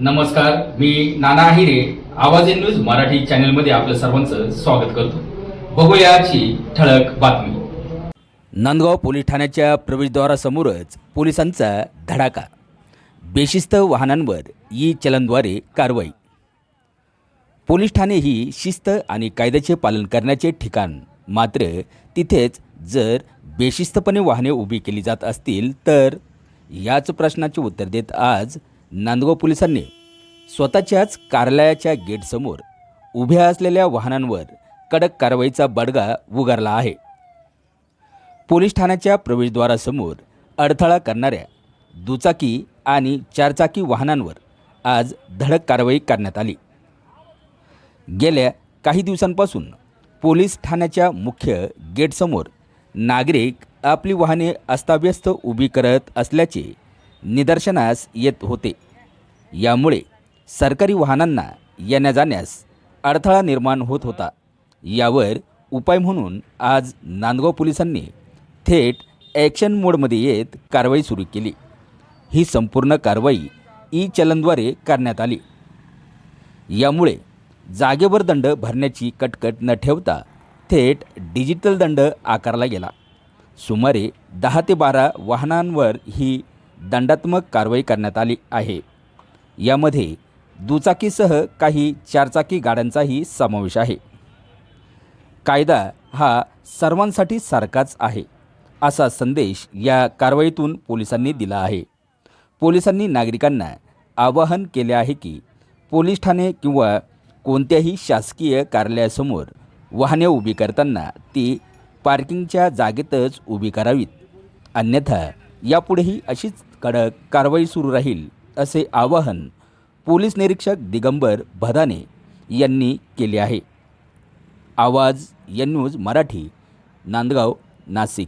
नमस्कार, मी नाना आहिरे. आवाज in news Marathi चॅनलमध्ये आपलं सर्वांचं स्वागत करतो. बघूया आजची ठळक बातमी. नांदगाव पोलीस ठाण्याच्या प्रवेशद्वारासमोरच पोलिसांचा धडाका. बेशिस्त वाहनांवर ई चलनद्वारे कारवाई. पोलीस ठाणे ही शिस्त आणि कायद्याचे पालन करण्याचे ठिकाण. मात्र तिथेच जर बेशिस्तपणे वाहने उभी केली जात असतील तर याच प्रश्नाचे उत्तर देत आज नांदगाव पोलिसांनी स्वतःच्याच कार्यालयाच्या गेटसमोर उभ्या असलेल्या वाहनांवर कडक कारवाईचा बडगा उगारला आहे. पोलीस ठाण्याच्या प्रवेशद्वारासमोर अडथळा करणाऱ्या दुचाकी आणि चारचाकी वाहनांवर आज धडक कारवाई करण्यात आली. गेल्या काही दिवसांपासून पोलीस ठाण्याच्या मुख्य गेटसमोर नागरिक आपली वाहने अस्ताव्यस्त उभी करत असल्याचे निदर्शनास येत होते. यामुळे सरकारी वाहनांना येण्या जाण्यास अडथळा निर्माण होत होता. यावर उपाय म्हणून आज नांदगाव पोलिसांनी थेट ॲक्शन मोडमध्ये येत कारवाई सुरू केली. ही संपूर्ण कारवाई ई चलनद्वारे करण्यात आली. यामुळे जागेवर दंड भरण्याची कटकट न ठेवता थेट डिजिटल दंड आकारला गेला. सुमारे 10 ते 12 वाहनांवर ही दंडात्मक कारवाई करण्यात आली आहे. यामध्ये दुचाकीसह काही चारचाकी गाड्यांचाही समावेश आहे. कायदा हा सर्वांसाठी सारखाच आहे असा संदेश या कारवाईतून पोलिसांनी दिला आहे. पोलिसांनी नागरिकांना आवाहन केले आहे की पोलीस ठाणे किंवा कोणत्याही शासकीय कार्यालयासमोर वाहने उभी करताना ती पार्किंगच्या जागेतच उभी करावीत. अन्यथा यापुढेही अशीच कडक कारवाई सुरू राहील असे आवाहन पोलीस निरीक्षक दिगंबर भदाने यांनी केले आहे. आवाज एन न्यूज मराठी, नांदगाव, नाशिक.